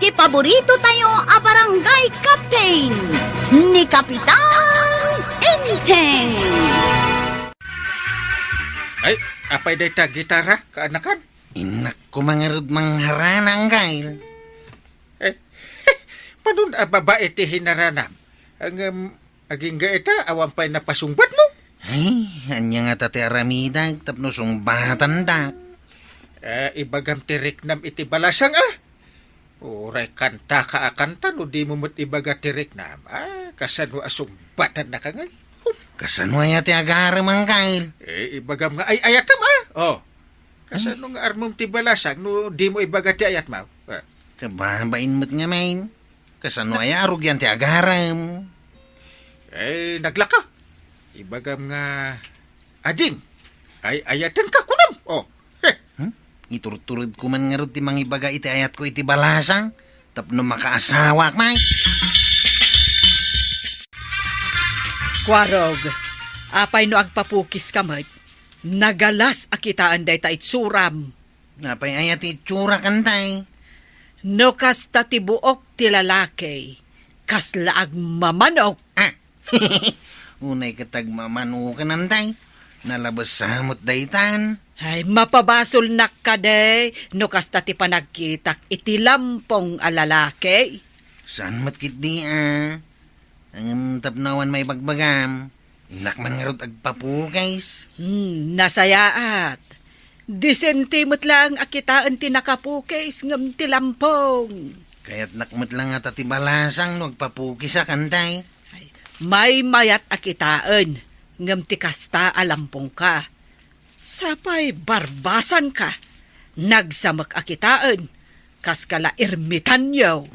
ti paborito tayo a barangay captain ni Kapitan Enteng. Ay, apay day ta gitara, kaanakan? Inak ko mangarod mangharana ang gail. Panun babae ti hinaranam? Ang aging gaeta, awan pa'y napasungbat mo? Ay, anya nga tate aramidag, tapno sungbatan da. Ibagam tirik nam iti balasang Uray kanta ka akanta no di mo mo't ibaga tirik nam. Kasano asumbatan na ka nga. Kasano ay ate agaram ang gail? Ibagam nga ay ayatam Kasano nga armom ti balasang no di mo ibaga ti ayat mo? Kababain mo't nga main. Kasano ay arog yan ti agaram? Naglaka. Ibagam nga ading. Ay ayatan ka kunam. Iturturod ko man nga rin ti mangibaga iti ayat ko iti balasang. Tapno makaasawa may. Kwarog, apay no agpapukis kamay. Nagalas akitaan day ta itsuram. Napay ayat itsura kantay. No kas tatibuok ti lalaki, kas laag mamanok. Unay katag mamano ka nantay. Nalabas samot daytan. Ay, mapabasol nak ka day, no kas tati panagkitak iti lampong a lalaki. Saan matkit di Ang tapnawan may bagbagam. Inakman nga rot agpapukays. Nasayaat. Disentimot lang akitaan ti nakapukis ngam ti lampong. Kaya't nakmat lang at ati balasang no agpapukis sa kantay. Ay, may mayat akitaan ngam ti kasta alampong ka. Sapay barbasan ka. Nagsamak akitaan. Kas kala ermitan yaw.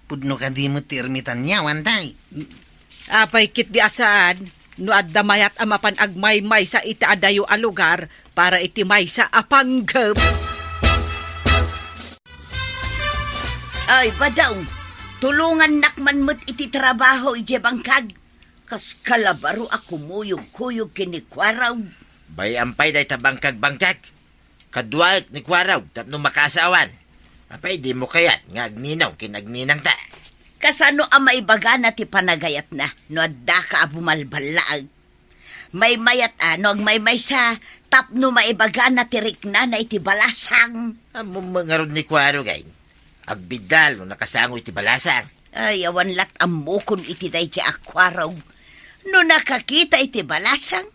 Pudno ka di mo ti ermitan niya, wantay. Apay kit di asaan. No adda mayat amapan agmay-may sa iti adayo a lugar para iti may sa apanggap. Ay, badaw, tulungan nakman mo't iti trabaho ije bangkag. Kas kalabaro ako muyog-kuyog kinikwaraw. Bay ampay day tabangkag-bangkag. Kadwaik ni kwaraw, tapno makaasawan. Apay di mo kayat, nga agninaw, kinagninang ta. Kasano ang maibaga na ti panagayat na, no adda ka bumalbalaag. May mayat no may sa tapno maibaga na tirik na iti balasang. Among mga ron ni kwaraw gay. Agbidal no nakasango iti balasang. Ay, awan lat amukon iti day ti akwaraw. No nakakita iti balasang,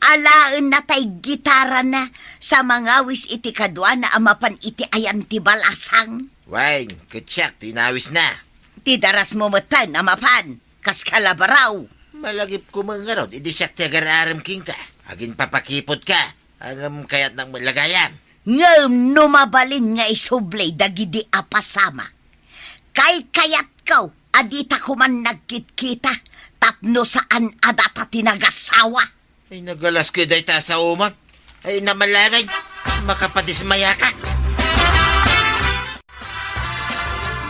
alaan na tay gitara na sa mangawis iti kadwa na amapan iti ayan ti balasang. Wine, kutsak, tinawis na. Ti daras mo matan amapan, kas kalabaraw. Malagip ko mga ron, idi siyak tagararam king ka. Agin papakipot ka, hanggang kayat ng malagayan. Ngam numabalin nga isublay dagidi apasama. Kay kayat kaw, adita ko man nagkitkita, tapno saan adata tinagasawa. Ay nagalas ko day ta sa umam. Ay namalagay, makapadismaya ka.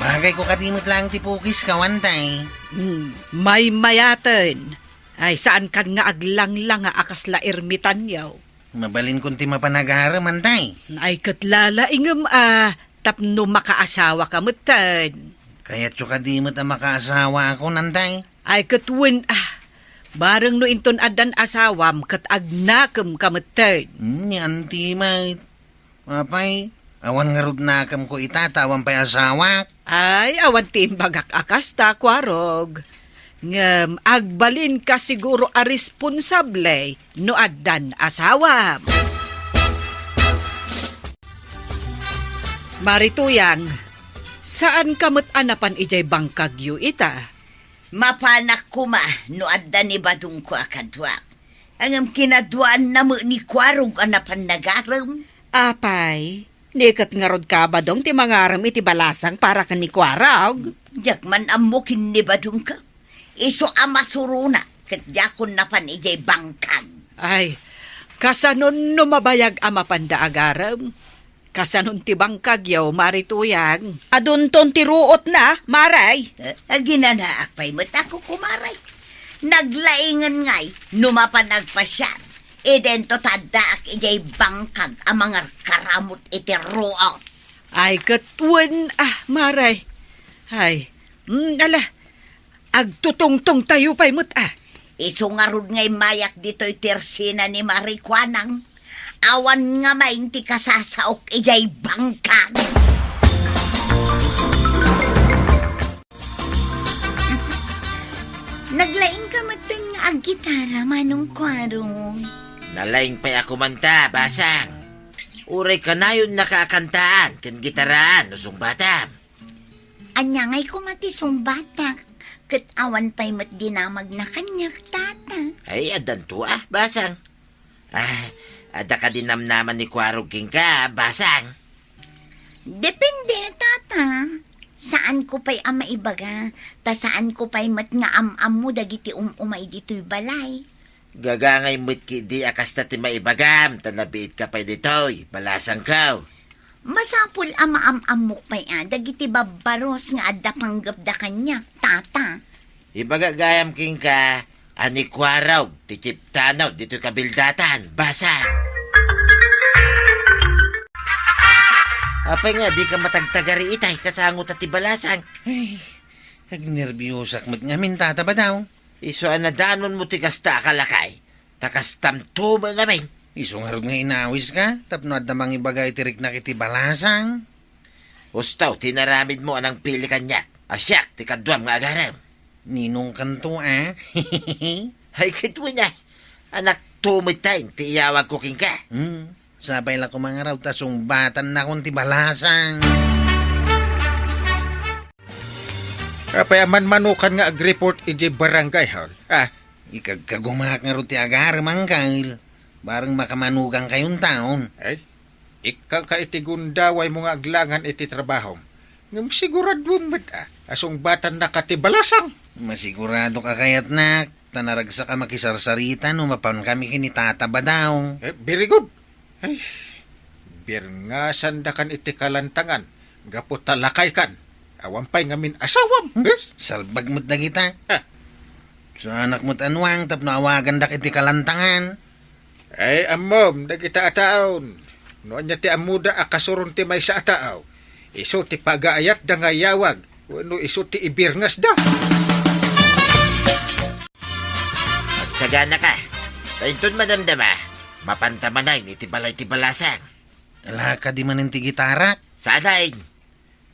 Bagay ko kadimot lang ti pukis ka, wantay. May mayatan. Ay saan kan nga aglanglang nga akas la ermitan yaw. Mabalin kunti mapanagaram, antay. Ay katlala ingam tapno makaasawa ka mutan. Kaya't yung kadimot ang makaasawa ako, nantay. Ay katwin bareng no inton adan asawam kat agnakam kamutan. Ni auntie, mate. Mapay, awan nga rod nakam ko itatawan pa'y asawa. Ay awan timbagak akas ta kwarog. Ngem agbalin ka siguro a responsable no adan asawam. Marituyang, saan kamot anapan ijay bangkagyo ita? Mapanak ko no adda ni badung ko akadwa. Angam kinadwaan na mo ni kwarog anapan nagaram. Apay, nikat nga rod ka ba dong ti mangaram iti balasang para ka ni kwarog? Jak man amukin ni badung ka. Iso amasuruna, kat jakon napan ijay bangkag. Ay, kasanon no mabayag ama panda agaram. Kasanon ti bangkagyaw, marituyang. Adunton ti ruot na, maray. Ginanaak pa'y matako kumaray. Naglaingan ngay, numapanagpasyan. Idento tadaak ijay bangkag ang mga karamot iti ruot. Ay, katwan, maray. Ay, ala, agtutungtong tayo pa'y mo't Isungarod ngay mayak dito'y tersina ni Marikwanang. Awan nga mainti kasasaok ijay bangkag. Naglaing ka matang nga ang gitara, Manong Kwarong. Nalaing pa'y ako manta, basang. Uray ka na yun nakakantaan, kan gitaraan, usong batam. Anya ngay kumatisong batak. Kat awan pa'y mat dinamag na kanyak tata. Ay, adan to basang. Ada ka dinamnaman ni Kwarog King ka, basang. Depende, tata. Saan ko pa'y ama ibaga, ta saan ko pa'y mat nga am mo dagiti umay dito'y balay. Gagangay mo't ki di akas na ti maibagam, tanabiit ka pa'y dito'y, balasang kaw. Masapul ama amok pa'y dagiti babaros nga adda panggap da kanya, tata. Ibaga gayam King ka, ani Kwarog, ti Chiptanaw, dito'y kabildatan, basang. Apay nga, di ka matagtagari itay, kasangot at balasang. Ay, agnerbiyosak mo't nga mintata ba daw? Iso anadanon mo ti kasta kalakay, takastam to mga men. Isungarod nga inawis ka, tapno at namang ibagay tirik na kiti balasang. Ustaw, tinaramid mo anang pili kanya, asyak, ti kadwam nga agaram. Ninong kanto Ay, kitwa na, anak tumitain, ti iyawag ko King ka. Sabay lang ko mga raw, tasong batan na kung ti balasang. Payaman manukan nga ag-report iji barangay hall. Ikagkagumak nga raw ti agar, mangkail. Barang makamanugang kayong taon. Ay, ikaw ka iti gundaway mo nga aglangan iti trabaho. Ngam sigurado mo asong batan na katibalasang. Masigurado ka kayat nak, tanaragsa ka makisarsarita no mapan kami kinitata ba daw. Very good. Ay, birngasan da kan iti kalantangan. Gapo talakay kan. Awampay ngamin asawam. Yes? Salbag mo't na kita. Ha. So anak mo't anwang, tapno awagan dak iti kalantangan. Ay, amom, dagita ataon. Noon niya ti amuda akasurun ti may sa ataaw. Iso ti pagaayat da nga yawag. Wano iso ti ibirngas da. At sagana ka, paintun madamdama, mapantamanay ni tibalay ti balasang. Ala ka di man ti gitara. Sanain,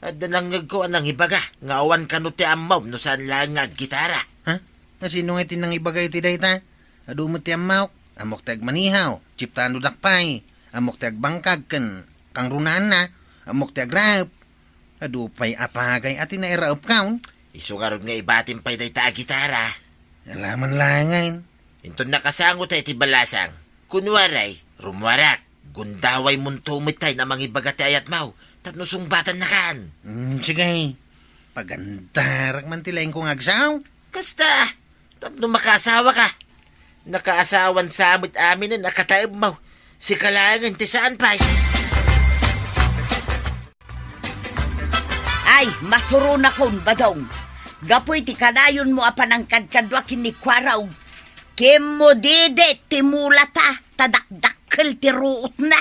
at nanangag ko anang ibaga, nga awan ka no ti amaw no saan lang nga gitara. Ha? Sino nga tinang ibagay ti dayta? Adumot ti amaw, amok ti agmanihaw, chiptano dakpay, amok ti agbangkag ken kang runan na, amok ti agrap. Adupay apagay at inairaup kaun. Isungarod nga ibatin pa'y day ta gitara. Alaman langain. Intun nakasangot ay ti balasang. Kunwaray, rumwarak, gundaway mong tumitay na mangibaga ti ayat mau, tapno sungbatan na kan. Sige, pagandarak man tilayin kong agsaw. Kasta, tapno makasawa ka. Nakaasawan sa amit amin na nakataib mau. Si kalangan ti saan pa'y. Ay, masuro na kon badong. Gapoy ti kanayon mo apan ang kadkadwa kini Kwaraw. Kim mo dede timulata, tadakdakkel ti ruot na.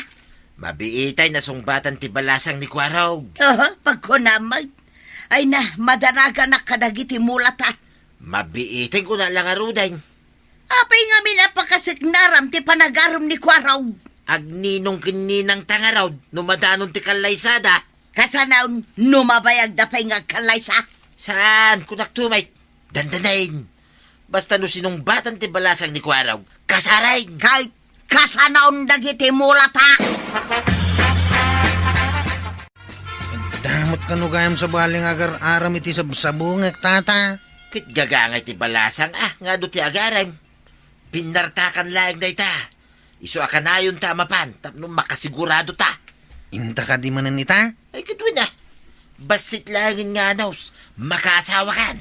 Mabiitay na sungbatan ti balasang ni Kwaraw. Pagkunamag. Ay na, madanaga na kadagiti mulata. Mabiitay ko na lang aruday. Apay nga minapakasignaram ti panagaram ni Kwaraw. Agninong kininang tangaraw, numadanon ti kalaysada. Kasanaon, numabayag da pa'y nga kalaysa. Saan kunak tumay? Dandanain. Basta no sinungbatan ti balasang ni Kwaraw, kasarain. Kahit kasanaon dagiti mulata. Damot ka no gayam sa baling agar aram iti sabungak tata. Kit gagangay ti balasang nga do ti agaran. Pinartakan laeng day ta. Iso akanayon ta mapan, tapno makasigurado ta. Inta ka di manan ita? Ay kitwin na. Basit langin nga naus, makaasawa kan.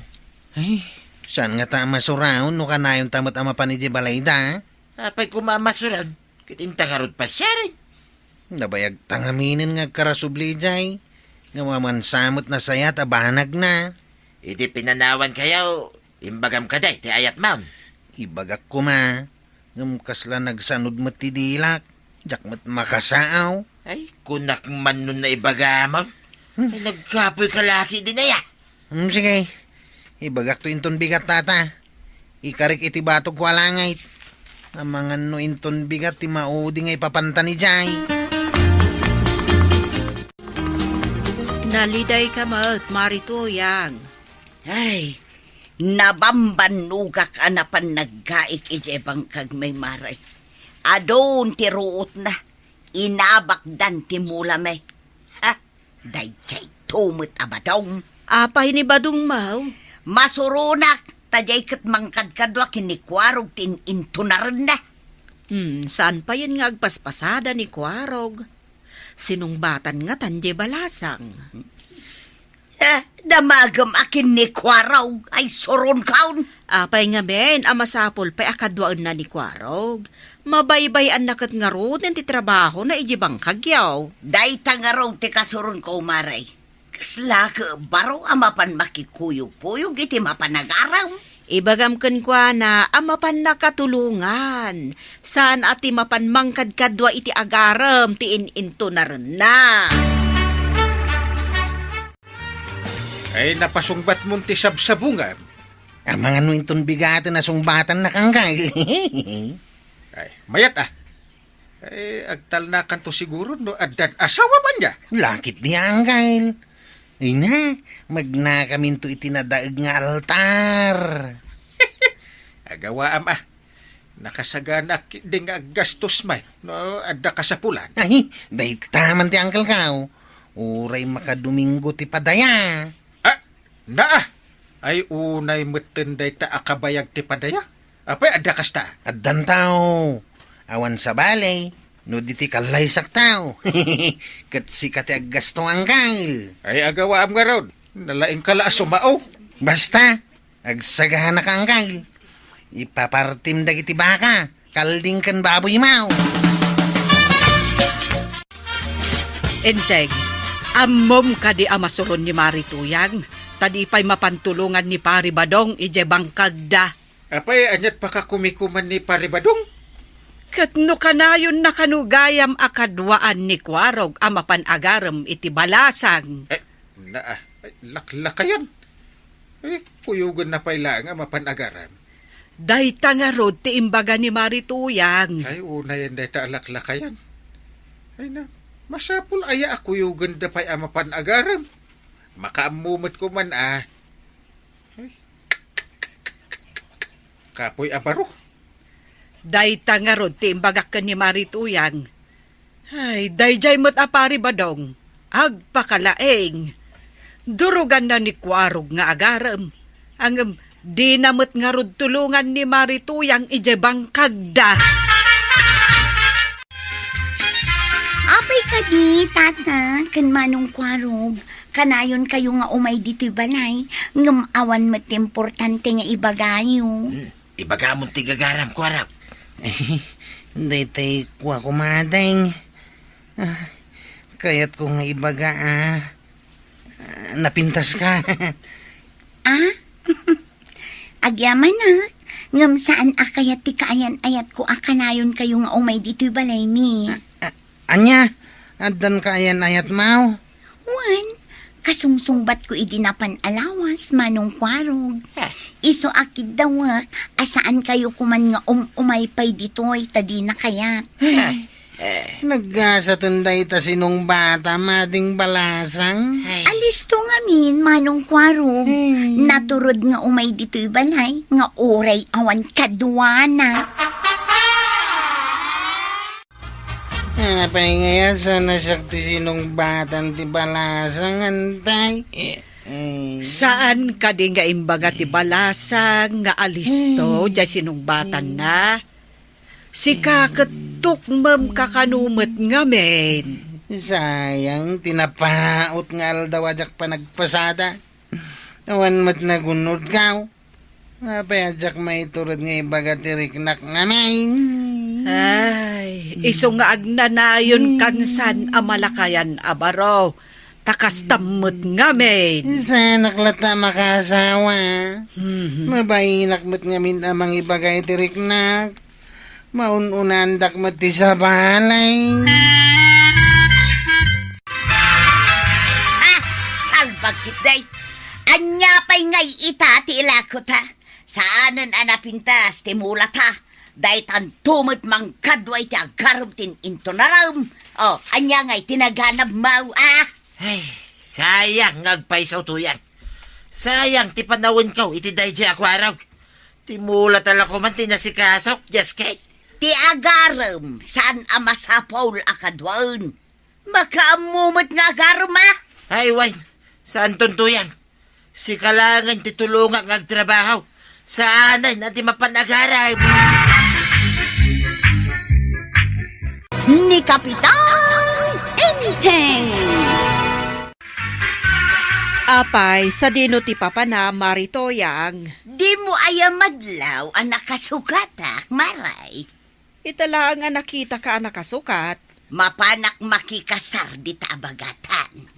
Ay, saan nga ta masuraon no kanayon tamot ama pa ni di balayda? Apay kumamasuran, kitintangarod pa siya rin. Nabayag tangaminin nga karasubli jay. Nga mamansamot na sayat abanag na. Iti pinanawan kayaw, imbagam kaday, ti ayat maun. Ibagak ko ma. Ngam kasla nagsanod mat ti dilak. Jak mat makasaaw. Ay, kunak man nun na ibagamon. Ay, nagkapoy kalaki din na ya. Sige. Ibagak to inton bigat tata. Ikarik iti batog ko alangay. Amangan no inton bigat ti maudi ngay papanta ni Jay. Naliday ka mat, Marituyang. Ay, nabambanugak anapan naggaik ijebang kag may maray. Adon ti ruot na, inabakdan ti mula may. Ha, dayjay tumot abadong. Apay ni Badong Mau? Masurunak, tajay kat mangkadkadwa kinikwarog tin intunaran na. Saan pa yan nga agpaspasada ni Kwarog? Sinungbatan nga tanje balasang. Damagam akin ni kwarog ay suron kaun. Apay nga ben, amasapol pa'y akadwaan na ni Kwarog. Mabaybayan na kat nga roon ti trabaho na ijibang kagyaw. Day tangaraw ti kasuron ko maray. Kasla ka baro amapan makikuyog-puyog iti mapanagaraw. Ibagam ken kwa na amapan nakatulungan. Saan ati mapan mangkadkadwa iti agaram ti ininto na rin na. Ay napasungbat mo ti sabsabungan. Amangan no inton bigatan na sungbatan na kanggail. Ay, mayat ah. Ay, agtal na kanto siguro no addan asawa man niya. Lakit niya anggail. Ay na, magnakamin to itinadaig nga altar. Agawa am ah. Nakasagana din nga gastos may no adda kasapulan. Ay, day taman ti angkel kao. Uray makadomingo ti padaya. Ah, naa. Ay unay metenday ta akabayag ti padaya. Apay adda kasta. Addan tao. Awan sa balay. No diti kalay sak tao. Kat si kati aggasto anggail. Ay agawa am nga raw. Nalaing kala sumao. Basta, agsagahan na ka anggail. Ipapartim dagiti baka. Kalding kan baboy mau. Enteng, amom ka di amasuron ni Marituyang. Tadi pa'y mapantulungan ni Pari Badong ijebang kagda. Apay anyat pa ka kumikuman ni Paribadong. Katno kanayon na kanugayam akadwaan ni Kwarog amapan agaram iti balasang. Ay, naa. Ay, laklakayan. Ay, kuyugan na pala nga mapanagaran. Dayta nga rod ti imbaga ni Marituyang. Ay, una yan dahita alaklakayan. Ay na, masapul aya ako yung da pa'y mapanagaran. Makaamumot ko man ah. Ay, kapoy abaro. Dayta nga rod ti imbagak ka ni Marituyang. Ay, dayjay mo't apari Badong. Agpakalaeng. Durugan na ni Kwarog nga agaram. Ang di namot nga rod tulungan ni Marituyang ijebang kagda. Apay ka di, tata, kan manong kwarog. Kanayon kayo nga umay dito'y balay. Ngam awan mat importante nga ibagayo. Ibaga mong tigagaram, Kwarab. Day tay kuha kumadeng. Kaya't ko nga ibaga napintas ka. Ah? Agyaman na. Ngam saan akayat ti kaayan ayat ko akanayon kayo nga umay dito'y balay mi. Anya, addan ka ayan ayat mau. Juan, kasungsungbat ko idinapan alawas manong kwarog. Iso akid daw asaan kayo kuman nga umaypay dito'y tadi na kayat. Naggasatunday ta sinong bata mading balasang. Alis to nga min, manong kwarog. Naturod nga umay dito'y balay, nga oray awan kadwana. Apay ngaya sana sakti sinong batang ti balasang antay. Saan ka di nga imbaga ti balasang nga alisto dya sinungbatan na? Si kaketuk mam kakanumot nga men. Sayang, tinapaot nga aldawajak pa nagpasada. Awan mat nagunod kaw. Apay ajak may turod nga ibaga tiriknak nga main. Ay, iso nga agnanayon kansan amalakayan abaro. Takas tamot nga men. Sa naklata makasawa. Mabayinak mo't nga min amang ibagay tiriknak. Maununandak mo't ti sa balay. Salbag kitday. Anya pa'y ngay ita ti ilakot ha. Saanan anapintas ti mulat ha. Daitan tumot mang kadway ti agaram tin intonaram. O, anya ngay tinaganap mau ah. Ay, sayang ngagpaisaw tuyan. Sayang ti panawin ko iti dayjay ako araw. Ti mula tala ko man tinasikasok, just kay. Ti agaram saan amasapaw akadwaon. Makaamumot nga agaram ha. Ay, Wayne, saan tuntuyan? Si kalangan ti tulungan ngagtrabaho. Saanay na ti mapanagaray. Ni Kapitan Enteng. Apay, sa dino ti papa na maritoyang. Di mo ayamadlaw ang nakasukatak, maray. Itala nga nakita ka nakasukat. Mapanak makikasar di taabagatan.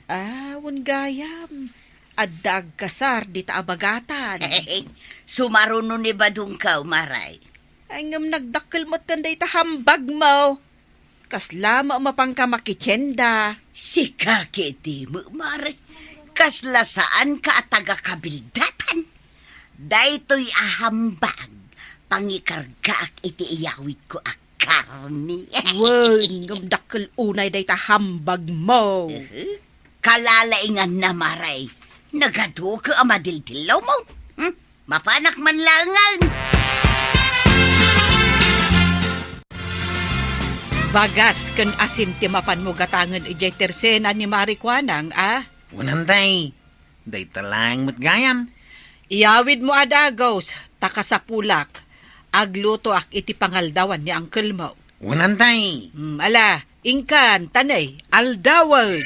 Wan gayam. Addag kasar di taabagatan. Sumaruno ni Badungkaw, maray. Ay ngam nagdakkel mo tanday ta hambag mo. Kaslama mapangka makichenda. Si kakiti mo, maray. Kaslasaan ka at taga-kabildatan. Daytoy ahambag. Pangikargaak iti iyawid ko ak karni. Wan ngam dakkel unay day ta hambag mo. Kalalaingan na, maray. Nagado ka amadildilaw mo. Mapanak man langan. Bagas ken asin ti mapan mo gatangan ijay tersena ni Marikwanang, Unantay. Day talang matgayam. Iyawid mo adagos, takasapulak. Agluto ak iti pangaldawan ni Uncle mo. Unantay. Ala, ingkan, tanay, aldawan.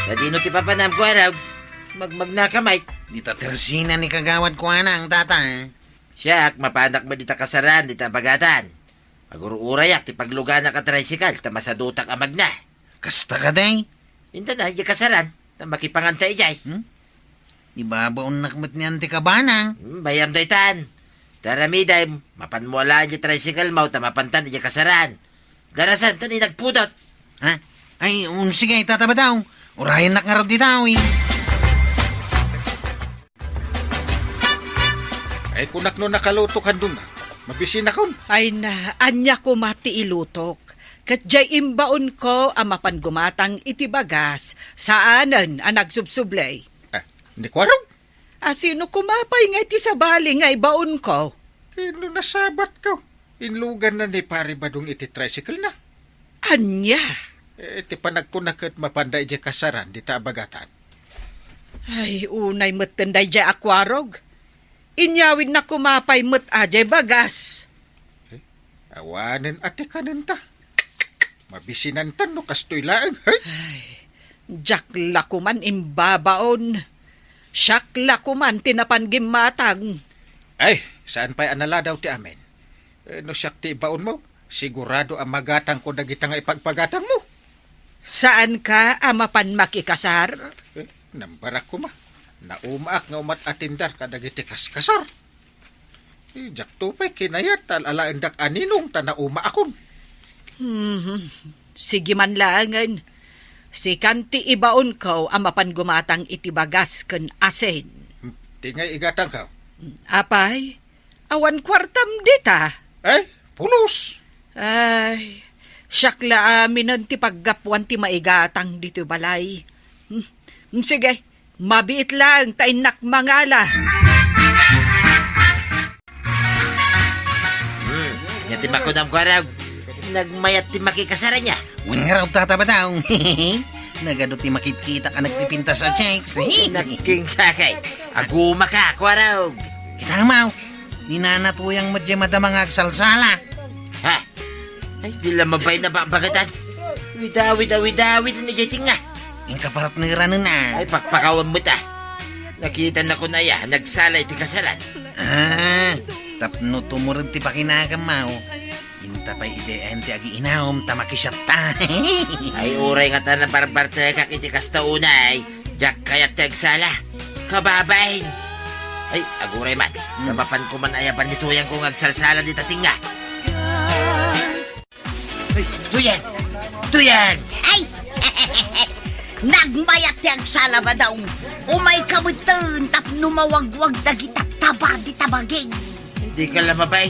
Sa dino ti papanam ko araw, magmagnakamay. Dita tersina ni kagawad ko ang tata. Siyak, mapanak ba dita kasaran, dita bagatan. Magururayak, ti paglugan na ka tricycle, tamasadutak amag na. Kasta ka day. Inta na, di kasaran, na makipangantay jay. Ibabaon nakmat ni ante kabanang. Bayam daytan. Daramiday, mapan mo ala di tricycle mo, tamapantan di kasaran. Darasan, tani nagpudot. Ha? Ay, sige, tataba daw. Urayan nakarap di daw eh. Ay kunak no nakalutok handun na. Mabisin akon. Ay na, anya ko mati ilutok. Katjay imbaon ko amapan gumatang iti bagas, saanan ang nagsubsublay. Hindi ko araw. Sino kumapay nga iti sabali nga ibaon ko? Kino nasabat ko. Inlugan na ni pari badong iti tricycle na. Anya? Iti panagpunakat mapanday di kasaran di tabagatan. Ay, unay matanday di akwarog. Inyawid na kumapay mat ajay bagas. Awanin ati kanenta. Mabisinan tan no kastoy laeng. Hey? Jakla ko man imbabaon. Syakla ko man tinapan gimatang. Ay, saan pa'y anala daw ti amin? No siyak ti baon mo, sigurado ang magatang ko dagita nga ipagpagatang mo. Saan ka amapan makikasar? Nambarak ko ma. Naumaak nga umat atindar kadagiti kaskasar. Jak tupay kinayat alalaendak aninong tanauma akon. Sige man langan. Si kanti ibaon ko amapan gumatang itibagas ken asin. Tingay igatang ka. Apay, awan kwartam dita. Ay, pulos. Ay, syakla aminan ti paggapuan ti maigatang dito balay. Sige, mabiit lang tainak mangala. Yati makunam ko araw, nagmayat ti makikasara niya. Wan nga raw tataba daw. Nagado ti makitkita ka nagpipinta sa checks. Naking kakay, aguma ka ako araw. Kitamaw. Ninanatuyang madya madamang agsalsala. Ha? Ay, bila mabay na ba bagatan? Widawid ni Jeting nga. Yung kapartnera na na. Ay, pakpakawan mo ta. Nakita na ko na ya, nagsalay ti kasaran. Tapno tumurad ti pakinagamaw. Inta pa idean ti agi inaom tamakisap ta. Ay, uray nga ta na barbarte kakiti kastaunay. Jak kayat ti agsala. Kababain. Ay, aguray man. Napapan ko man ayapan ni Tuyang kung agsalsala di tating nga. Ay, Tuyang! Tuyang! Ay! Nagmayat ti agsala ba daw? Umay kabutan tap numawagwag dagita taba di tabaging. Hindi ka lamabay.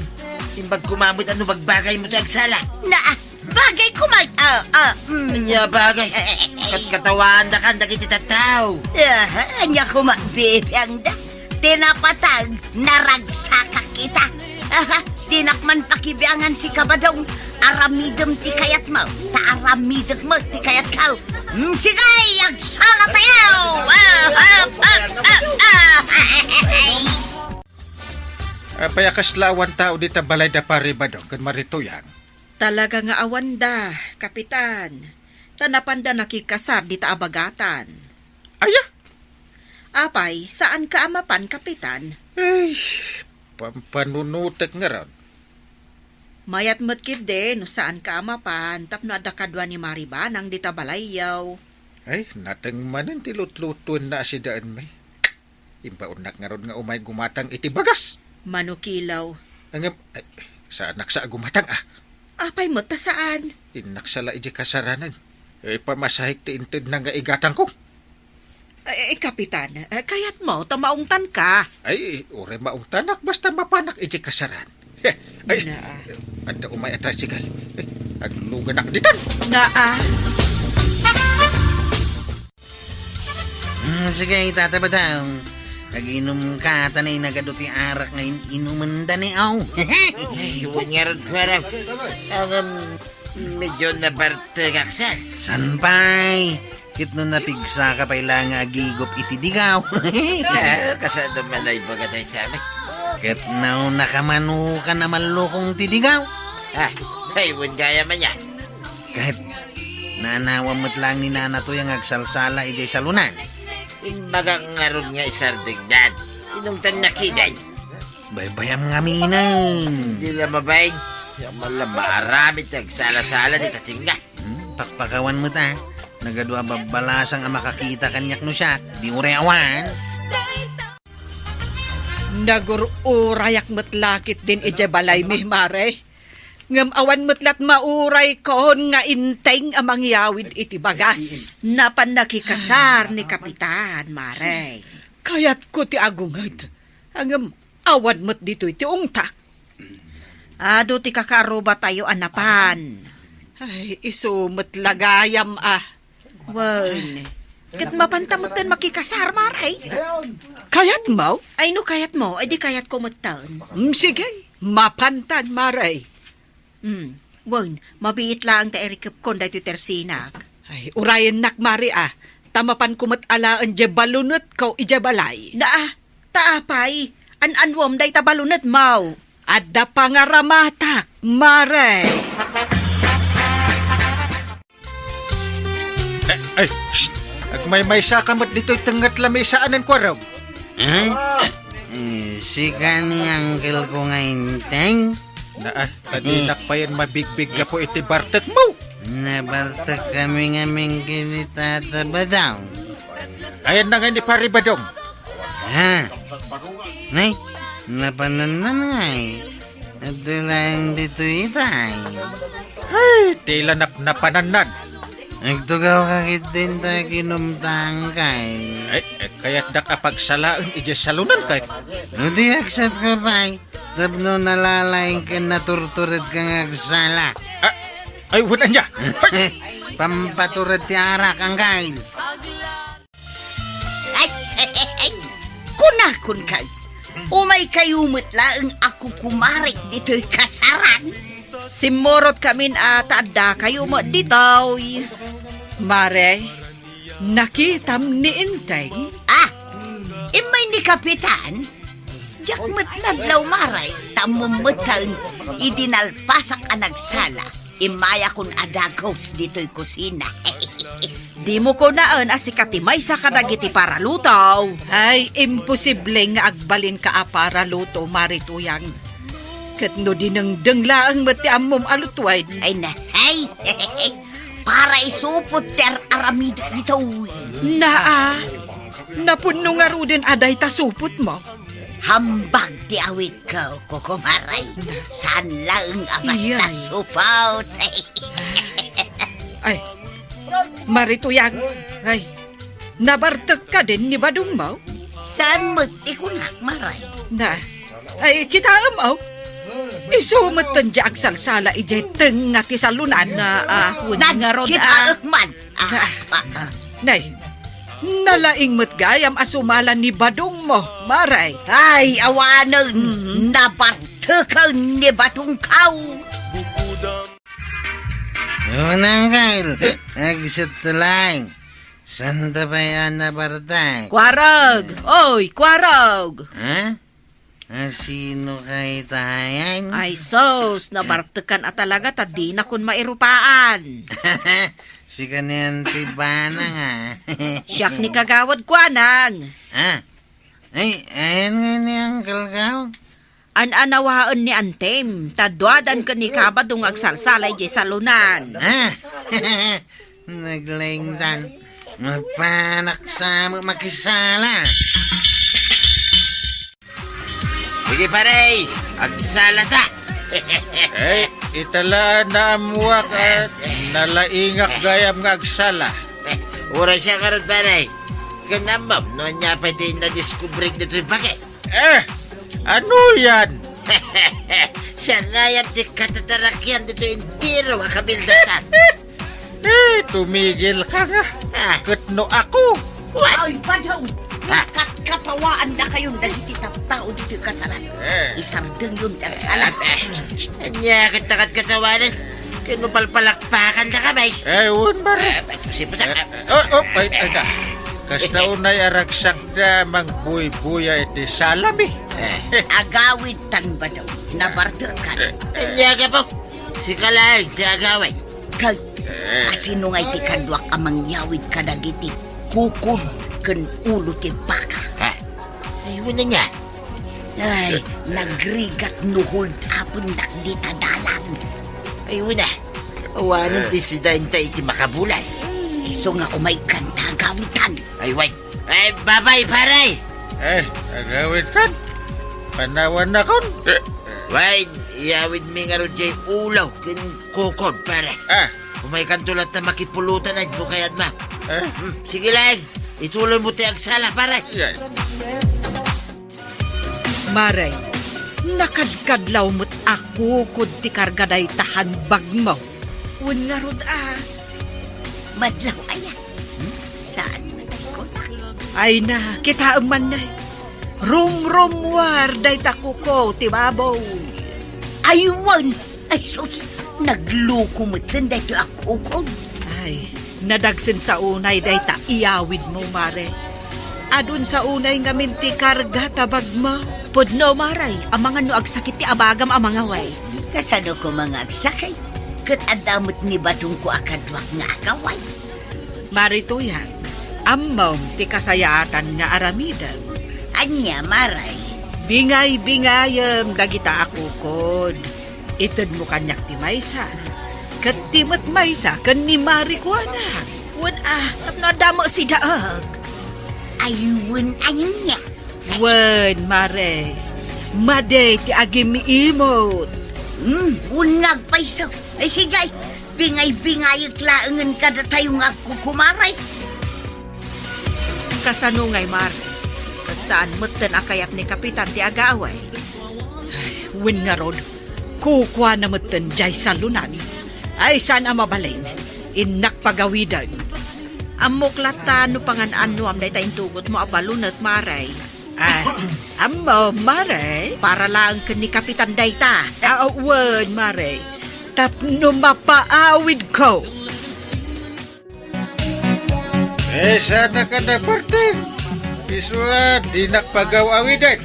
Imbag kumamot ano bagbagay mo ti agsala. Na, bagay ko may... Anya bagay. Katkatawaan na kan dagiti tataw. Anya ko mabibiyang da. Tinapatag, naragsaka kita. Tinakman pakibiyangan si kabadong. Aramidem ti kayat mo. Ta aramidem mo ti kayat kao. Sigay, agsala tayo! Payakas lawan tao di ta balay da pari ba dong, kan marituyan. Talaga nga awanda, kapitan. Tanapanda nakikasar di ta abagatan. Aya! Apay, saan ka amapan, kapitan? Ay, pampanunutek nga ron. Mayat matkid din, saan ka amapan, tapno ada kadwa ni Maribanang di ta balayaw. Ay, natang manin tilut-lutun na si daan may. Impaunak nga ron nga umay gumatang iti bagas. Manukilaw. Ang ay, sa anak sa gumatang Apay mo ta saan? Inaksala iji kasaranan. Ay, pamasahik ti inted na nga igatang ko. Kapitan, kayat mo, tamaungtan ka. Ay, ure maong tanak basta mapanak iji kasaran. Ay, Na. anda umay at tricycle. Aglugan ak ditan. Naa. Sige, tatabadaw. Nag-inom ka, tanay nagaduti arak ngayon inuman da ni aw. Ay, huwag nga rin ko araw. Medyo nabartagaksan. Sanpay, kit no napigsa ka paila nga agigop iti digaw. Kasado man ay bagatay sa amin. Kit na nakamano ka na malukong tidigaw. Ay, huwag gaya man yan. Kahit nanawamot lang ni nana to yung agsalsala ijay salunan. Inbagang nga ron nga isardigdan. Inungtan nakiday. Baybayam nga minan. Hindi lamabay. Yung malang maaramit nagsala-sala ni tatingga. Pakpakawan mo ta. Nagadwa babalasang ang makakita kanyak no siya. Di ureawan. Nagurayak matlakit din ije balay mi mare. Ngam awan matlat mauray kon nga inteng amang yawid iti bagas. Napan nakikasar ni kapitan mare. Kayat ko ti agungad. Angam awan mat dito iti ungtak. Ado ti kakaroba tayo anapan. Ay, iso matlagayam Wan. Kat mapantamutan makikasar maray. Kayat mo? Ay no kayat mo, ay di kayat ko matan. Sige, mapantan maray. Wan, mabiit lang ta erikap kon dahito tersinak. Ay, urayan nak mari Tamapan kumat alaan je balunot ko ije balay. Taapay, an-anwam day ta balunot mau. Adda pangaramatak, mare. Ay, shh! Agmay-may sakamat dito'y tengat lamisaanan ko raw. Sika ni uncle ko ngayon, Teng. Kadinak pa yan mabigbig ka po iti bartek mo. Nabartak kami ngaming kinitatabadaw. Ayan na nga ni Pari Badong. Nay, napanan man ngay. At lang dito itay. Ay, tila napananan. Nagtugaw kakit din ta kinumtang kay. Ay, kaya't nakapagsalaan ije salunan kay. Hindi aksat ka pa'y. Tapno nalalaing ka naturturid kang agsala. Ay, wala niya. Pampaturid ti arak ang kain. Ay, kunakon kag. Umay kayumot lang ako kumarik dito'y kasaran. Simorot kamin adda kayo mo ditaw. Mare, nakitam ni inteng. Imay ni kapitan. Jakmat nadlaw maray. Tamumutan idinalpasak ang nagsala. Imaya kun adagos dito'y kusina. Di mo ko naan asikatimay sa kadagiti para lutaw. Ay, imposible nga agbalin ka para luto, marituyang. Kat no dinangdang laang mati amom alutway. Ay na, ay, para isupot ter aramid dito. Napuno nga rudin aday tasupot mo. Hambag di awit ko, kukumaray. Saan lang abasta Iyay. supot. Ay, Marituyag, ay, nabartag ka din ni Badong mo? Saan mo tikunak, Maray? Na, ay, kita amaw. Isumat tan di agsalsala ijay teng nga kisalunan na nga rod. Kita man. Nay, nalaing matgayam asumalan ni Badong mo, Maray. Ay, awanan. Nabartakan ni Badong kaw. Unang kail, nagsutulay. Santa ba yan na bartay? Kwarag! Oy, kwarag! Ha? Sino kay tahayan? Ay sos, nabartakan at talaga ta di na kun mairupaan. Si kanyan tibana nga. Siyak ni kagawad kwanang. Ha? Ay, ayan nga niyang kalgaw. An-anawaan ni Antem, tadwadan ka ni Kabadong agsalsalay di salunan. Ha? Naglingdan. Mapanak sa makisala. Sige pare, agsala ta. Eh, itala na amuak at nalaingak gayam nga agsala. Ura siya karon pare. Kanambam, no niya pa din na-discovery dito yung bagay. Ano yan? Siya ngayap di katatarakyan dito yung tiro makabildatan. Tumigil ka nga. Ah, Katno ako. Ay, Badong. Katawaan na kayong dagiti tao dito yung kasalan. Isardeng yun ang salat. Anya katakat katawanan. Kinupalpalakpakan na kami. Ewan ba rin? Pusi-pusak. Ay na. Kasta unay aragsak na mangbuy-buya iti salami. Agawid tan Badong. Nabartakan. Anya ka po. Si Kalayag, si Agaway. Kag, asino nga iti kadwak amang yawid kadagiti kukod ken ulo ti baka. Ha? Ayun na niya. Ay, nagrigat nuhuld apon di tadalan. Ayun na. Awanan di si Dainta iti makabulay. Iso nga umay kanta gawitan. Ay, wait. Ay, babay, paray. Agawin kan. Panawan na kon. Wait, iyawid mi nga rin dyan ulaw kin kukod, pare. Umay kan tulat na makipulutan ay bukayad ma. Sige lang. Ituloy mo ti agsala, pare. Yan. Maray, nakadkadlaw mo't ako kud ti kargaday tahan bag mo. Un nga rod Madlaw ayan. Saan ko na? Ay na, kita man na. Rum war day takuko ti babaw. Aywan! Ay sus! Nagluko mo din dito ako ko. Ay, nadagsin sa unay day ta iyawid mo, Mare. Adun sa unay nga minti karga tabag mo. Pudno, Maray, ang mga no agsakit ti abagam ang mga way. Kasano ko mga agsakay? Kat adamot ni Badong ko akadwak nga akaway. Marito yan, amom ti kasayatan nga aramidan. Anya, Maray. Bingay-bingayam dagita akukod. Itad mo kanyak ti Maysa. Kat timat Maysa kan ni Mari ko anak. Wan nadamo si Daag. Aywan anya. Wan, Mare. Maday ti agim imot. Unag paiso. Ay sigay, bingay-bingay klaangan kada tayong agkukumaray. Kasanungay, Mare. Kat saan mutan akayak ni Kapitan ti agaway. Wan nga rod. Kukwa na mutan jay salunan. Ay sana mabalin. Inak pagawidan. Amuklata no pangan-ano am day tayong tugot mo abalunat, Maray. Amo, Maray. Para lang ka ni Kapitan Dayta. Wan, Maray. Tapno mapaawid ko. Sana ka na parte. Iswa, di nakpagaw-awidan.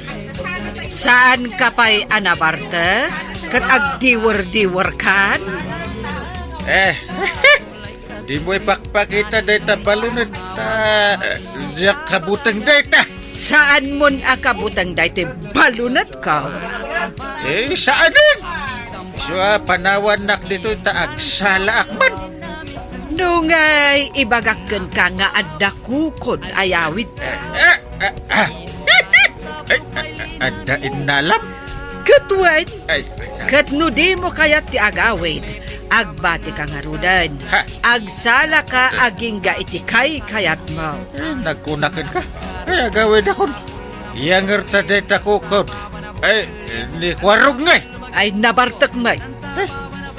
Saan ka pa'y anabarte? Kat agdiwer-diwer kan? Di mo ipakpakita data balunod diyak kabutang data. Saan mon akabutang dayte balunat ka? Saan din? Iswa, panawan nak dito taagsala akman. Nungay, ibagakken ka nga adda kukod ayawid. Ada inalam. Katwan, Ay, kat no di mo kayat ti agawid. Agbati ka nga rudan. Ha? Agsala ka aging ga itikay kayat mo. Nagkunakin ka. Kaya gawin akon. Iyanger tadeta ko kod. Ay, ni kwarog nga. Ay nabartak mo.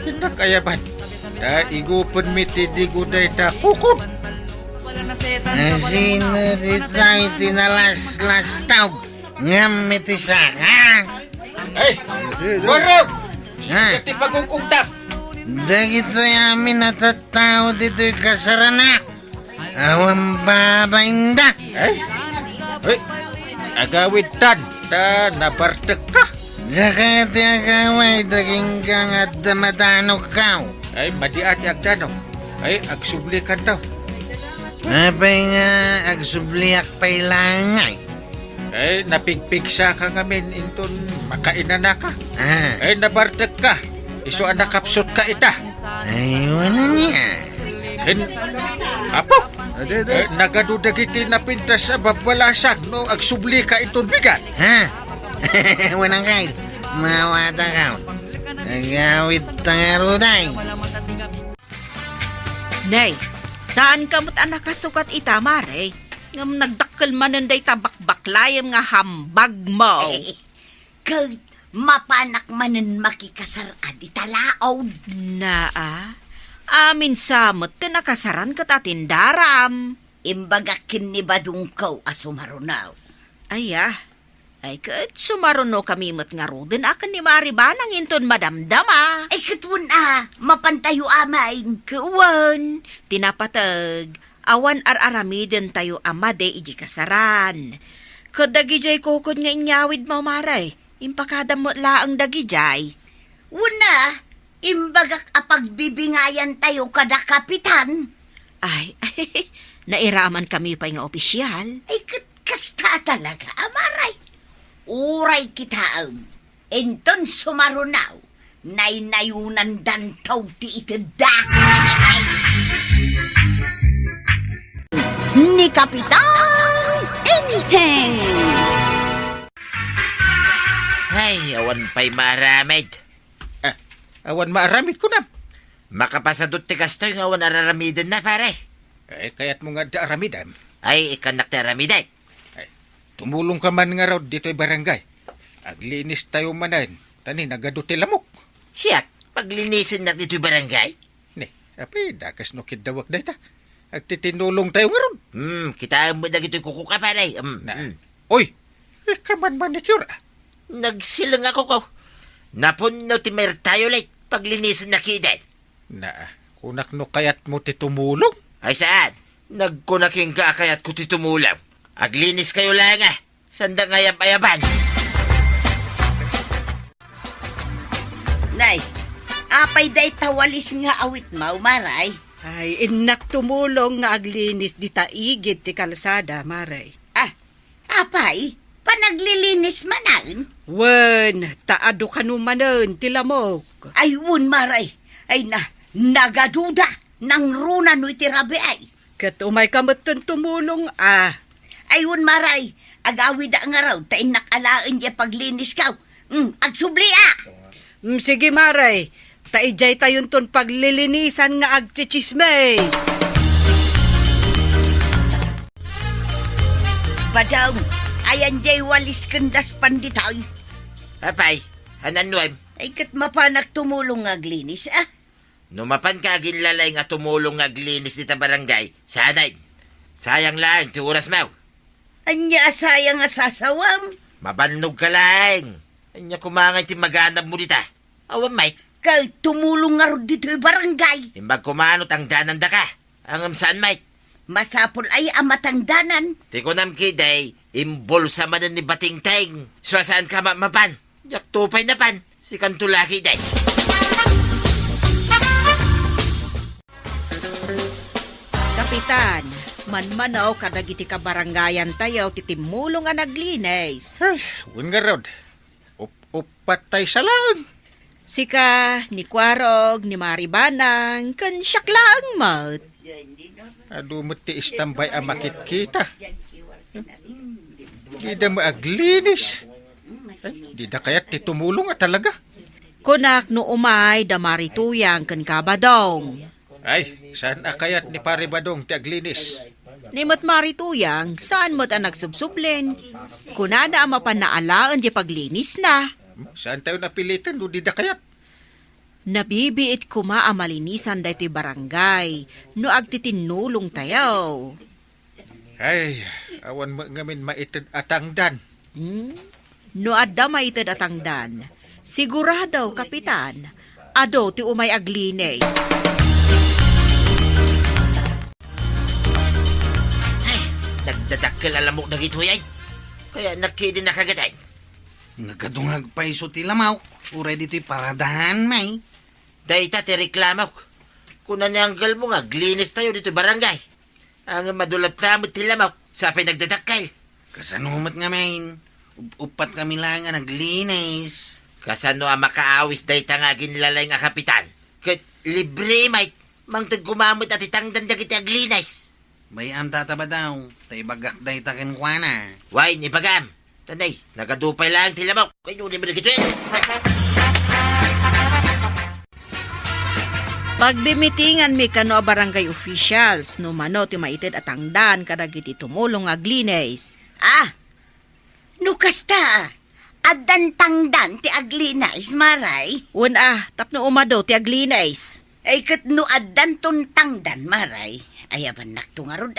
Pinakayaban. Igupon mitidigo deta kukod. Sino dito itinalas-las tawag? Ngamit isa, ha? Ay, kwarog! Ha? Kati pagkukungtap. Dagito yamin natatao dito'y kasarana. Awang babainda. Ay, agawid tan. Nabartek ka. Jaka ti agaway daging kang at damadano ka. Ay, madiati agdano. Ay, agsublikan tao. Apay nga agsubliak pa'y langay. Ay, napigpigsa ka ngamin inton makainan na ka. Ah, Ay, nabartek ka. Iso nakapsot ka ita. ayun na niya. Ken, apo, nagadudagiti na pintas sa babalasak no agsubli ka inton bigat. Ha? Wanang kail. Mawata ka. Agawid tangaruday. Nay, saan kamot anak kasukat ita, Mare? Ngam nagdakkel mananday tabak-baklayam nga hambag mo. Kag mapanak manen makikasar adi talaaw. Naa, amin samot te nakasaran kat atindaram. Imbagakin ni badungkaw asumarunaw. Ay kat sumaruno kami mat nga ruden akan ni Maribanang inton madamdama. Ay katun mapantayo amain. Kuwan, tinapatag, awan ar-aramiden tayo amade iji kasaran. Kadagijay kukod nga inyawid mo, Maray. Impakadam mo laang dagijay. Una, imbagak apagbibingayan tayo kada kapitan. Ay, nairaman kami pa nga opisyal. Ay kasta talaga, amaray. Uray kita enton sumarunaw. Naynayunan dantaw ti iteda. Ni Kapitan Enteng. Ay, awan pa'y maramid. Awan maaramid ko na. Makapasadot ti kastoy nga awan araramidin na, pare. Ay, kaya't mo nga daaramidam. Ay, ikanak ti aramiday. Tumulong ka man nga raw dito'y barangay. Aglinis tayo manan. Tani, nagaduti lamok. Siyak, paglinisin na dito'y barangay. Ni, apay, dakas no kidawak data. Agtitinulong tayo nga ron. Kita mo na dito'y kukuka, pare. Oy, kaman manicure. Nagsilang ako ko. Napuno ti tayo late paglinisin na kidet. Kunak no kayat mo ti tumulong. Ay saan? Nagkunaking ka kayat ko ti tumulaw. Aglinis kayo lang Sanda ngayab-ayaban. Nay, apay day tawalis nga awit mau, Maray. Ay, inak tumulong nga aglinis di taigid ti kalsada, Maray. Apay, panaglilinis manan. Wen, taado ka numanon, tilamok. Ay, Maray. Ay nagaduda. Nang runa no itirabi ay. Kat umay kamatun tumulong, Ay, Maray. Agawid ang araw. Tain nakalaan niya paglinis ka. Agsubli Sige, Maray. Taijay tayon ton paglilinisan nga agchichismes. Badaw, ayan jay walis kandas panditay. Apay, hananuem. Ay kat mapanak tumulong aglinis, Numapan ka ginlalay nga tumulong nga aglinis dita barangay. Sanay. Sayang lang, ti oras mo. Anya sayang asasawam. Mabanog ka lang. Anya kumangay ti maganap mo dita. Awan, Mike. Kay tumulong nga ro dito'y barangay. Imbag kumanot ang danan da ka. Ang saan, Mike? Masapol ay amatangdanan. Ti ko nam kiday, imbolsa manan ni Bating Teng. Saan ka mapan? Yak tupay na pan. Si Kantulaki day. Kapitan, manmanaw kadagiti ka barangayan tayo titimulong nga naglinis. Ay, wun nga raw. Upatay sa lang. Sika, ni Kwarog, ni Maribanang, kan siyak lang mat. Adumot ti istambay ang makit-kita. Di da maaglinis. Di da kaya't ti tumulong talaga. Kunak no umay damari tuyang ken kabadong. Ay, saan akayat ni Pare Badong ti aglinis? Nimot marituyang, saan mo't ang nagsubsublen? Kunada ang mapanaalaan di paglinis na. Saan tayo napilitan no di da kayat? Nabibiit kuma ang malinisan dahi ti barangay, no agtitinulong tayo. Ay, awan mo ngamin maitid atangdan. No adda maitid atangdan, sigurado, kapitan, ado ti umay aglines. Nagdadakkel alamok na gitoy ay. Kaya nakidi na kagatay. Nagadungag pa iso ti lamaw. Uray dito'y paradahan, may. Dahita ti reklamo. Kung nananggal mo nga, glinis tayo dito barangay. Ang madulat na mo ti lamaw, sapay nagdadakkel. Kasanumat nga, may. Upat kami lang nga naglinis. Kasano ang makaawis dahita nga ginlalay nga kapitan. Kat libre, mate. Mangtag kumamot at itangdan dagiti aglinis. Bayam tataba daw. Tay bagak day takin kwa na. Why, ni Bagam? Tanay, nagadupay lang ti lamaw. Kayo ni mo na gito eh. Pagbimitingan mi kano a barangay officials, no mano ti maitid atangdan kadagiti tumulong aglines. Ah, nukasta. Addan tangdan ti aglinais, maray. Tapno umado ti aglines. Ay kat no addan tangdan, maray. Ayaban naktungarod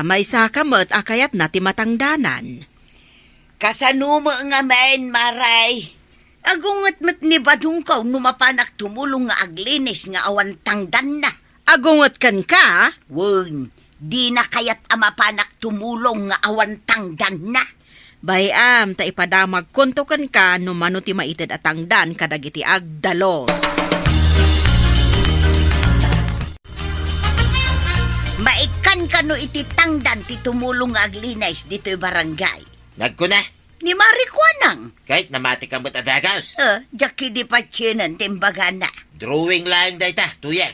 May sakamot akayat na ti matangdanan. Kasanuma nga main, maray. Agungat mat ni Badungkaw numapanak tumulong nga aglinis nga awan tangdan na. Agungot kan ka? Wen, di na kayat amapanak tumulong nga awan tangdan na. Bayam, ta ipadamag kontokan ka no mano ti maitid atangdan kadagiti agdalos. Maikan ka no iti tangdan ti tumulong nga aglinis dito'y barangay. Nagkuna. Ni Marikwanang. Kahit namati kang ba't adagaws. Jaki di pa tsinan timbaga na. Drawing lang dahita, tuyang.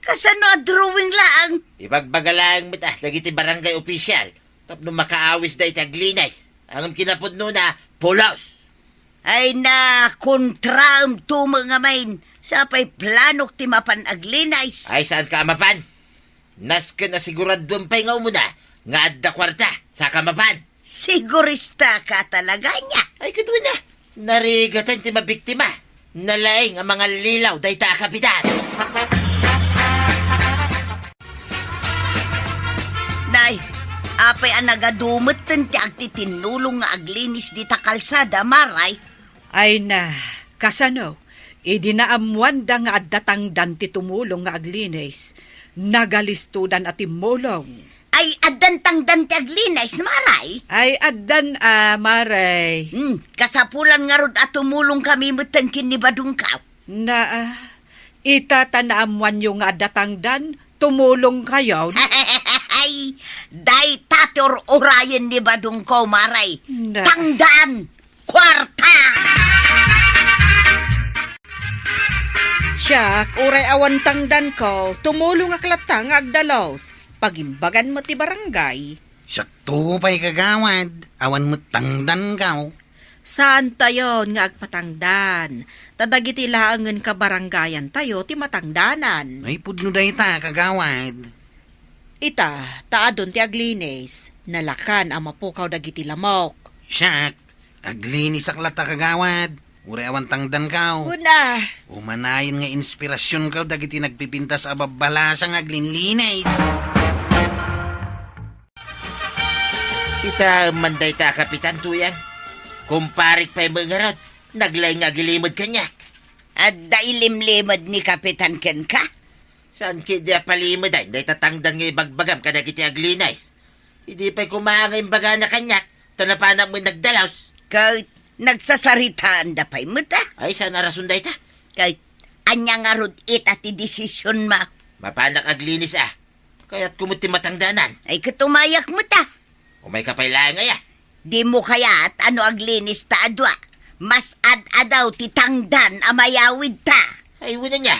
Kasano drawing lang? Ibagbaga lang ba't lagiti barangay official. Tapno makaawis dahita aglinis. Ang kinapod no na, pulos. Ay na, kontraam to mga main. Sapay planok ti mapan aglinais. Ay, saan ka amapan? Nas ka na siguraduan pa nga muna. Nga adda kwarta, sa kamapan. Sigurista ka talaga niya. Ay, kadwa na. Narigatan ti mabiktima. Nalaing ang mga lilaw dahi ta kapitan. Nay, apay ang nagadumot ti agtitinulong nga aglinis di ta kalsada, maray. Ay na, kasano? Idinaamuan da nga addatangdan ti tumulong nga aglines. Nagalistudan at timulong. Ay addan tangdan ti aglinis, maray. Ay addan maray. Kasapulan nga rod at tumulong kami mutan kin ni Badungkaw. Na itatanaamwan yung nga addatangdan, tumulong kayo. Ay, day tator orayan ni Badungkaw, maray. Na. Tangdan, kwarta! Siya, uray awan tangdan ko, tumulong aklatang agdalos. Pagimbagan mo ti barangay. Sakto pa'y kagawad. Awan mo tangdan kaw. Saan tayo nga agpatangdan? Tadagiti laangan ka barangayan tayo ti matangdanan. Ay pudno day ta kagawad. Ita, taadon ti aglines, nalakan ang mapukaw dagiti lamok. Siyak, aglinis aklata kagawad. Uray awan tangdan kaw. Una, Umanayon nga inspirasyon kaw dagiti nagpipintas ababalasang aglinlinais. Ita manday ta kapitan tuyang. Kumparik pa'y mga rod. Naglay nga gilimod kanyak. At dailimlimod ni Kapitan Ken ka? Saan kidya palimod ay? Day tatangdan nga ibagbagam kada kiti aglinais. Hindi pa'y kumahangay baga na kanyak. Tanapanak mo nagdalaws. Kahit nagsasaritaan da pa'y muta. Ay, saan narasun day ta? Kahit anya nga rod ita ti desisyon ma. Mapanak aglinis Kaya't kumuti matangdanan. Ay katumayak muta. Umay kapay lang ngaya. Di mo kaya't ano aglinis ta adwa. Mas ad-adaw ti tangdan amayawid ta. Ay, wala niya.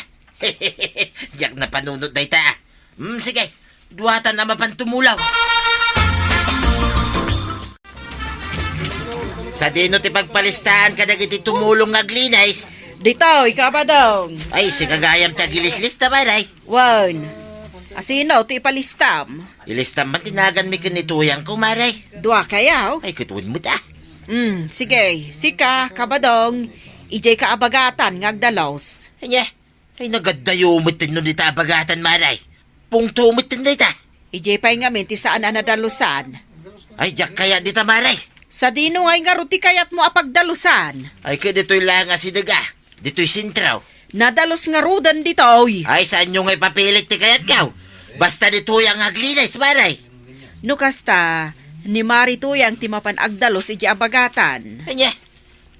Diyak na panunod day ta. Sige, duwatan na mapantumulaw. Sa dino ti pagpalistahan ka dagiti tumulong nga aglinays. Ditoy, Kabadong. Ay, si kagayam tagilis-lista ba, Ray? Wan. Asino, ti palistam. Ilistam man tinagan mi kanituyang ko, Maray. Dua kayaw. Ay, kutuin mo ta. Sige. Sika, Kabadong. Ijay kaabagatan ngagdalos. Ay, nagadayumitin nun dita abagatan, Maray. Pungtumitin na ita. Ijay pa'y ngamin ti saan anadalusan. Ay, jak kaya dita, Maray. Sa dino ngay nga ruti kayat mo apagdalusan. Ay, ka dito'y langa si Daga. Dito'y sintraw. Nadalos nga rudan ditoy. Ay, saan nyo nga'y papilit ti kayat kaw? Basta dito'y ang aglinays, Maray. No kasta, ni Marito yang timapan agdalos iji abagatan. Anya,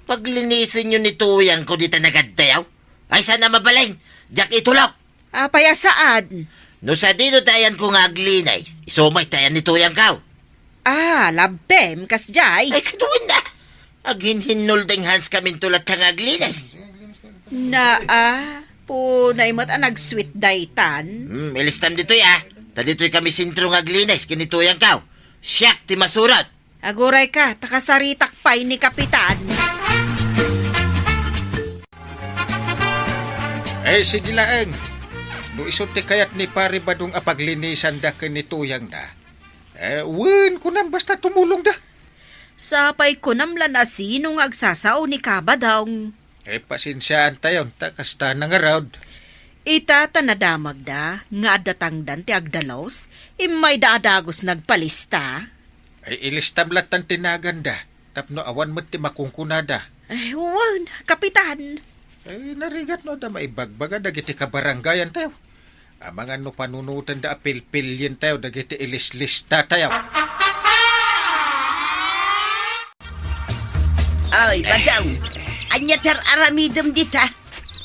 paglinisin nyo nituyang ko dita nagaddayaw. Ay, sana mabalay. Jak itulok. Apaya saan? No sa dino tayan ko nga aglinays, isumay tayan nituyang kaw. Labtem, kasjay. Ay, katuin na. Aghinhinuldeng hans kami tulat kang aglinays. Punay mo't nag-sweet daytan. Ilistam dito'y Ta dito'y kami sintro nga aglinays, kinituyang kaw. Siyak, ti masurot. Aguray ka, takasaritak pa'y ni Kapitan. Sige laeng. No isunti kayat ni pare badong apaglinisan da kanituyang na. Wen ko nang basta tumulong da. Sapay ko namlan asinong agsasao ni Kabadong. Pasinsyaan tayo, takasta na nga raud. Ita tanadamag da, nga adatangdan ti agdalos, imay daadagos nagpalista. Ilistam latan tinagan da, tapno awan mo ti makungkunada. Huwag, Kapitan. Narigat no da maibagbaga dagiti kabaranggayan tayo. Mga no panunutan da apil-pilyin tayo, dagiti ilislista tayo. Ay, Badong. Anya tar aramidem dita.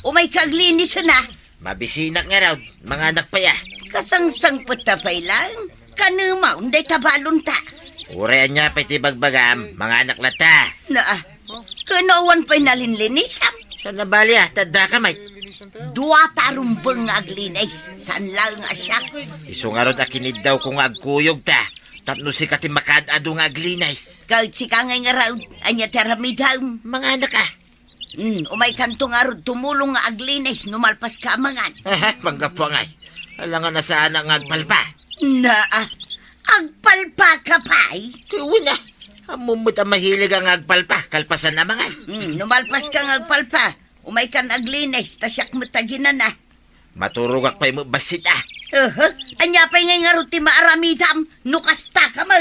Umay kaglinis na. Mabisinak nga raw, mga anak pa ya. Kasangsang patapay lang. Kanumaw, day tabalon ta. Urayan niya pa iti bagbagam, mga anak lata. Kanawan pa'y nalinlinisam. Sa nabali tadda ka may. Dua tarumbang aglinays. San lang asya. Iso nga rod akinid daw kung agkuyog ta. Tapno si kati makadado nga aglinays. Kahit si kangay nga raw, anya taramidam. Mga anak Umay kanto nga raw, tumulong nga aglinays, numalpas ka amangan. Panggap po ngay. Alangan na sana nga agpalpa. Agpalpa ka pa'y? Kuwi na. Amumot ang mahilig ang agpalpa, kalpasan na mga. Numalpas ka nga agpalpa. Umay kan aglinays, tasyak mataginan na. Maturugak pa'y mo basit Anya pa'y ngay nga raw, ti maaramidam, nukasta ka mo.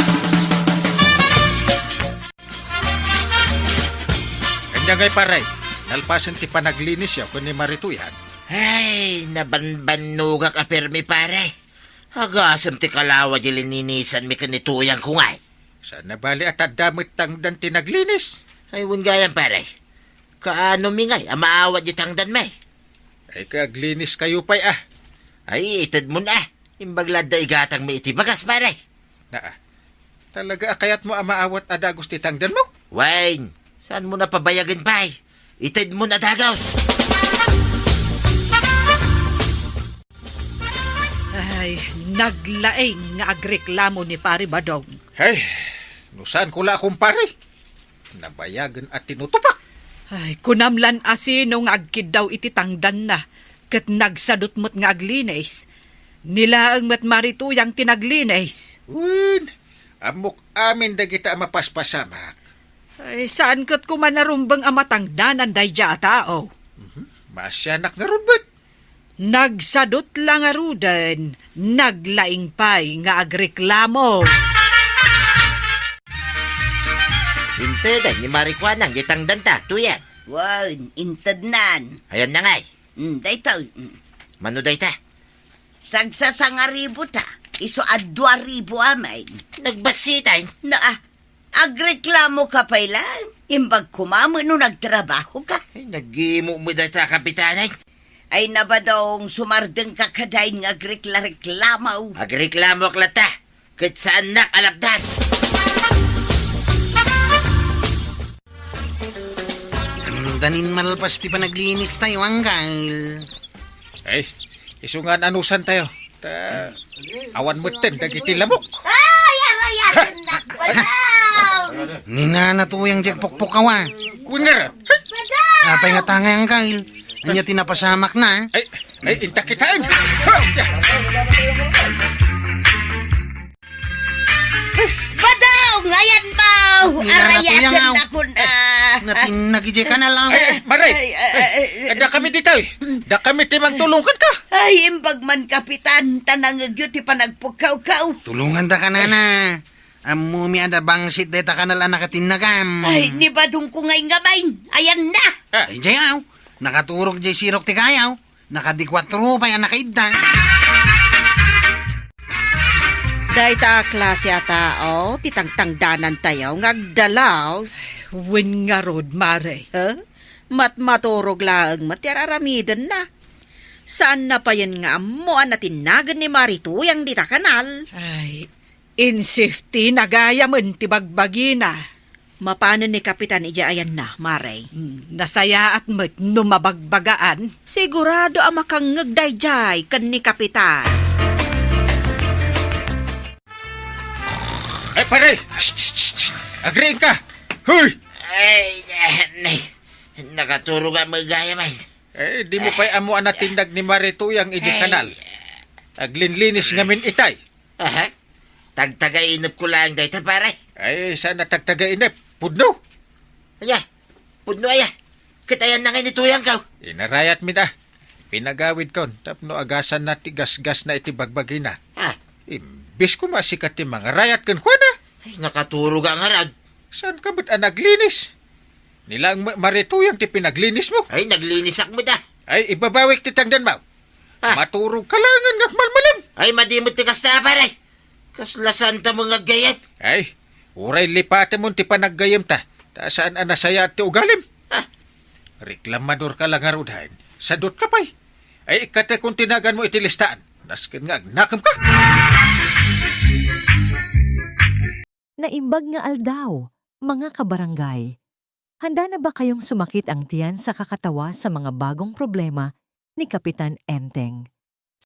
Kanya ngay paray, nalpasan ti panaglinis yaw kung ni Marituyan. Ay, nabanbanugak a permi pare. Agasam ti kalawa di lininisan mi kanituyang kungay. Sa nabali at adamit tangdan ti naglinis. Ay, wungayan pare. Kaano mi ngay, amaawa di tangdan may. Kaglinis kayo pa'y Ay, itad mo na. Imbaglad da igatang mi itibagas pare. Talaga akayat mo amaawat adagos ti tangdan mo? Wayne, saan mo na pabayagin pa'y? Itad mo na dagaw. Ay, naglaing nga agreklamo ni Pari Badong. Nusan ko la akong pare? Nabayagan at tinutupak. Ay, kunamlan asinong agkid daw iti tangdan na, kat nagsadot mo't nga aglinays. Nilaang mat marituyang tinaglinays. Amok amin dagita mapaspasamak. Ay, saan kat kumanarumbang amatangdanan day dya tao? Masyanak nga rubet. Nagsadot lang arudan, naglaing pay nga agreklamo. Hintedan ni Marikwanang gitangdan ta, tuyan. Intadnan. Ayan na ngay. Daytaw. Mano day ta? Sagsasangaribo ta. Iso a 2,000 amay. Nagbasitan. Agreklamo ka pa lang. Imbag kumamo no nagtrabaho ka. Ay, nag-iimo mo day ta, kapitanay. Ay nabadong sumardeng kakadain nga agreklamo. Agreklamo klata. Kahit saan nak alapdan. Danin malpas ti panaglinis tayo, anggal. Isungan anusan tayo. Awan mo ten, dagiti lamok. Ay, ayan, nakbalaw! Nina na tuyang jeg pukpukawa. Winner! Apay nga tangay ang kail. Anya tinapasamak na. Ay, inta kitain! Badaw, ngayan mau! Ninanatuyang, Arayakan aw. ako na. Natin nagije ka na lang. Maray! Da kami dito eh. Da kami timang tulungkan ka. Ay, imbag man kapitan, tanang ti panagpukaw-kaw. Tulungan da ka na na. Amumi ada bangsit deta ka na lang nakatinagam. Ay, ni badong ko ngay ngamay. Ayan na! Ay, jayaw. Nakaturog jay sirok ti kayaw. Nakadikwatro pa yan nakaidang. Dayta klase tao, titangtangdanan tayo, ngagdalaws. Win nga rod, mare, ha? Maturog laang matiraramidan na. Saan na pa yan nga mo na tinagan ni Marito yang dita kanal? Ay, in safety, nagayaman ti bagbagi na. Mapano ni Kapitan ijaayan na, mare? Nasaya at mat numabagbagaan. Sigurado ang makangagdayjay kan ni Kapitan. Ay, pare! Agreein ka! Huy! Ay, nakaturog ang magaya man. Eh, di mo pa'y amuan na tindag ni Marituyang iji kanal. Aglinlinis ngamin itay. Aha, tagtagainip ko lang dahil pare. Ay, sana tagtaga inip. Pudno! Aya, pudno aya. Kitayan na ngayon ituyang ka. Inarayat mi da. Pinagawid kon. Tapno agasan na ti gas-gas na iti bagbagi na. Ah, Imbis ko masikat ti mga rayat kan kwa na. ay, nakaturog ang harag. Saan ka ba't naglinis? Nilang Marituyang ti pinaglinis mo. Ay, naglinisak mo da. Ay, ibabawik ti tangdan mo. Ah. Maturog ka langan ngak malmalim. Ay, madimot ti kasta pare. Kaslasan ta mga gayap. Ay, uray lipate mo ti panaggayam ta. Ta saan anasaya at ti ugalim. Ah. Reklamador ka lang harudhain. Sadot ka pa'y. Ay, ikate kung tinagan mo iti listaan. Naskin nga, nakam ka. Naimbag nga aldaw, mga kabarangay. Handa na ba kayong sumakit ang tiyan sa kakatawa sa mga bagong problema ni Kapitan Enteng?